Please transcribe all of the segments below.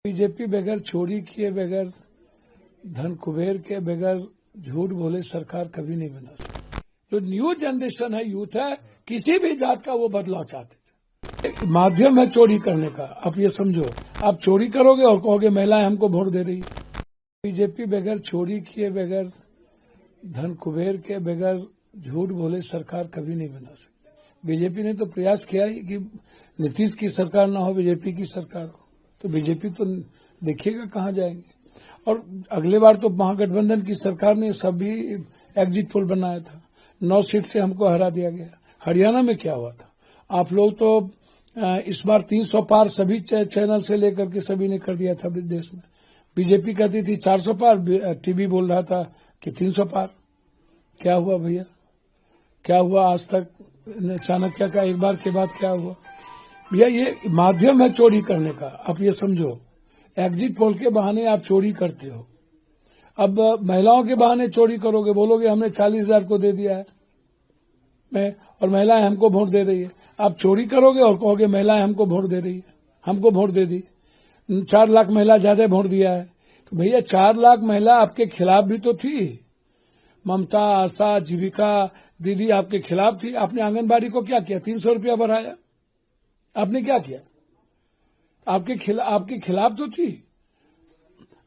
BJP बगैर चोरी किए, बगैर धन कुबेर के, बगैर झूठ बोले सरकार कभी नहीं बना सकती। जो न्यू जनरेशन है, यूथ है, किसी भी जात का वो बदलाव चाहते थे। एक माध्यम है चोरी करने का। आप ये समझो, आप चोरी करोगे और कहोगे महिलाएं हमको वोट दे रही है। बीजेपी बगैर चोरी किए, बगैर धन कुबेर के, बगैर झूठ बोले सरकार कभी नहीं बना सकती। बीजेपी ने तो प्रयास किया ही कि नीतीश की सरकार ना हो, बीजेपी की सरकार हो। तो बीजेपी तो देखिएगा कहाँ जाएंगे। और अगले बार तो महागठबंधन की सरकार ने सभी एग्जिट पोल बनाया था, 9 सीट से हमको हरा दिया गया। हरियाणा में क्या हुआ था? आप लोग तो इस बार 300 पार सभी चैनल से लेकर के सभी ने कर दिया था देश में। बीजेपी कहती थी 400 पार, टीवी बोल रहा था कि 300 पार। क्या हुआ भैया? क्या हुआ आज तक? चाणक्य का एक बार के बाद क्या हुआ? भैया ये माध्यम है चोरी करने का। आप ये समझो, एग्जिट पोल के बहाने आप चोरी करते हो। अब महिलाओं के बहाने चोरी करोगे, बोलोगे हमने 40,000 को दे दिया है और महिलाएं हमको वोट दे रही है। आप चोरी करोगे और कहोगे महिलाएं हमको वोट दे रही है, हमको वोट दे दी। 4 लाख महिला ज्यादा वोट दिया है। तो भैया 4 लाख महिला आपके खिलाफ भी तो थी। ममता, आशा, जीविका दीदी आपके खिलाफ थी। आपने आंगनबाड़ी को क्या किया? 300 रुपया बढ़ाया। आपने क्या किया? आपके खिलाफ तो थी।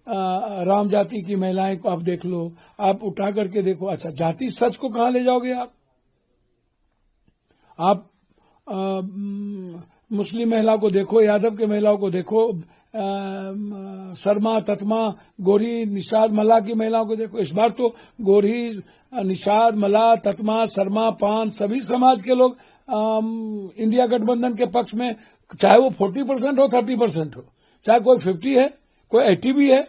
राम जाति की महिलाएं को आप देख लो, आप उठा करके देखो। अच्छा, जाति सच को कहां ले जाओगे आप मुस्लिम महिला को देखो, यादव के महिलाओं को देखो, शर्मा, ततमा, गोरी, निषाद, मला की महिलाओं को देखो। इस बार तो गोरी, निषाद, मला, ततमा, शर्मा, पान सभी समाज के लोग इंडिया गठबंधन के पक्ष में, चाहे वो 40% हो, 30% हो, चाहे कोई 50 है, कोई 80 भी है।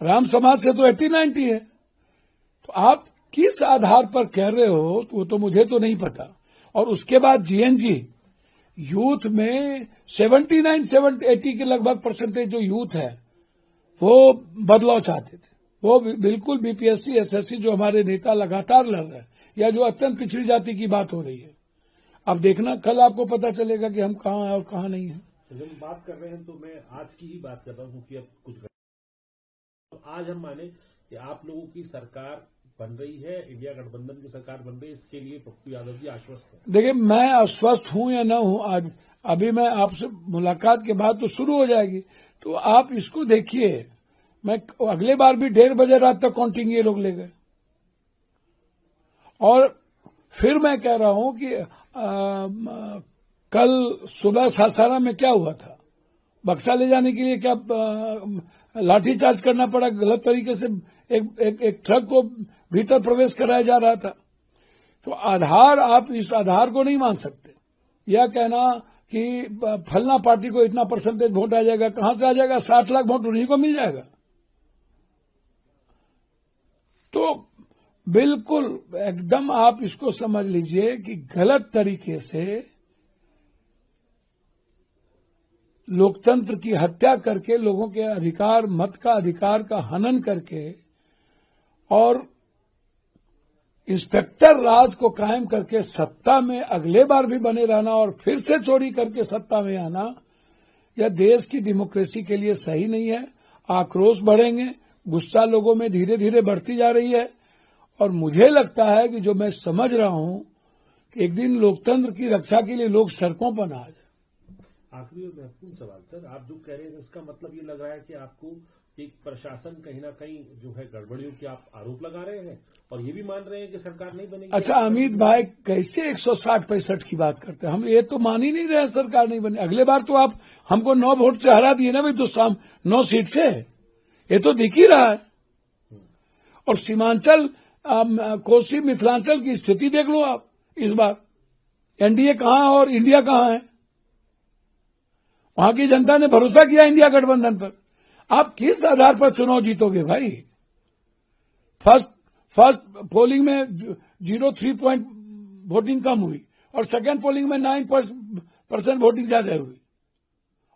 राम समाज से तो 80-90 है। तो आप किस आधार पर कह रहे हो वो तो मुझे तो नहीं पता। और उसके बाद जीएनजी यूथ में 79-80 के लगभग परसेंटेज जो यूथ है वो बदलाव चाहते थे। वो बिल्कुल बीपीएससी, एसएससी जो हमारे नेता लगातार लड़ रहे हैं, या जो अत्यंत पिछड़ी जाति की बात हो रही है, अब देखना कल आपको पता चलेगा कि हम कहाँ हैं और कहाँ नहीं है। जब बात कर रहे हैं तो मैं आज की ही बात कर रहा हूँ कि अब कुछ तो आज हम माने कि आप लोगों की सरकार बन रही है, इंडिया गठबंधन की सरकार बन रही है, इसके लिए पप्पू यादव जी आश्वस्त हैं? देखिए, मैं आश्वस्त हूं या न हूं, आज अभी मैं आपसे मुलाकात के बाद तो शुरू हो जाएगी। तो आप इसको देखिए, मैं अगले बार भी 1:30 बजे रात तक काउंटिंग ये लोग ले गए। और फिर मैं कह रहा हूं कि कल सुबह सासाराम में क्या हुआ था? बक्सा ले जाने के लिए क्या लाठीचार्ज करना पड़ा? गलत तरीके से एक ट्रक को भीतर प्रवेश कराया जा रहा था। तो आधार, आप इस आधार को नहीं मान सकते। यह कहना कि फलना पार्टी को इतना परसेंटेज वोट आ जाएगा, कहां से आ जाएगा? 60 लाख वोट उन्हीं को मिल जाएगा। तो बिल्कुल एकदम आप इसको समझ लीजिए कि गलत तरीके से लोकतंत्र की हत्या करके, लोगों के अधिकार, मत का अधिकार का हनन करके और इंस्पेक्टर राज को कायम करके सत्ता में अगले बार भी बने रहना और फिर से चोरी करके सत्ता में आना, यह देश की डेमोक्रेसी के लिए सही नहीं है। आक्रोश बढ़ेंगे, गुस्सा लोगों में धीरे धीरे बढ़ती जा रही है। और मुझे लगता है कि जो मैं समझ रहा हूं कि एक दिन लोकतंत्र की रक्षा के लिए लोग सड़कों पर आ जाए। आखिरी और महत्वपूर्ण सवाल सर, आप जो कह रहे हैं इसका मतलब ये लग रहा है कि आपको एक प्रशासन कहीं ना कहीं जो है गड़बड़ियों के आप आरोप लगा रहे हैं और ये भी मान रहे हैं कि सरकार नहीं बनेगी। अच्छा अमित भाई, कैसे 160-65 की बात करते हैं? हम ये तो मान ही नहीं रहे सरकार नहीं बने। अगले बार तो आप हमको 9 वोट से हरा दिए ना भाई, तो 9 सीट से, ये तो दिख ही रहा है। और सीमांचल, कोसी, मिथिलांचल की स्थिति देख लो आप। इस बार एनडीए कहां है और इंडिया कहां है? वहां की जनता ने भरोसा किया इंडिया गठबंधन पर। आप किस आधार पर चुनाव जीतोगे भाई? फर्स्ट पोलिंग में 0.3 पॉइंट वोटिंग कम हुई और सेकेंड पोलिंग में 9% वोटिंग ज्यादा हुई,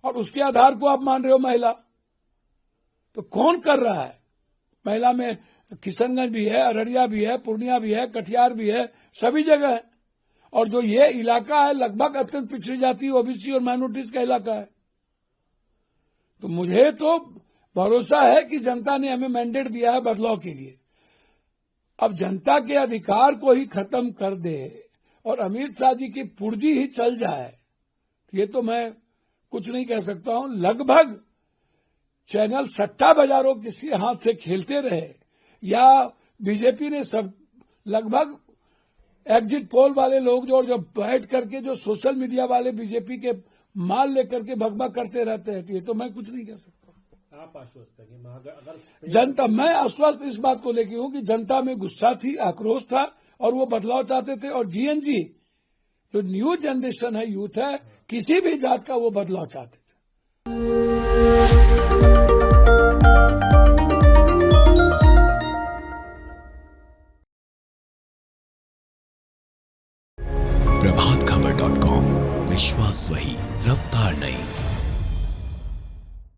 और उसके आधार को आप मान रहे हो महिला? तो कौन कर रहा है? महिला में किशनगंज भी है, अररिया भी है, पूर्णिया भी है, कटिहार भी है, सभी जगह है। और जो ये इलाका है लगभग अत्यंत पिछड़ी जाति, ओबीसी और माइनॉरिटीज का इलाका है। तो मुझे तो भरोसा है कि जनता ने हमें मैंडेट दिया है बदलाव के लिए। अब जनता के अधिकार को ही खत्म कर दे और अमित शाह जी की पुर्जी ही चल जाए, ये तो मैं कुछ नहीं कह सकता हूं। लगभग चैनल सट्टा बाजारों किसी हाथ से खेलते रहे या बीजेपी ने सब लगभग एग्जिट पोल वाले लोग जो बैठ करके जो सोशल मीडिया वाले बीजेपी के माल लेकर के भगभग करते रहते हैं, ये तो मैं कुछ नहीं कह सकता। आप आश्वस्त हैं कि अगर जनता, मैं आश्वस्त इस बात को लेकर हूं कि जनता में गुस्सा थी, आक्रोश था और वो बदलाव चाहते थे। और जीएनजी जो न्यू जनरेशन है, यूथ है, किसी भी जात का, वो बदलाव चाहते थे।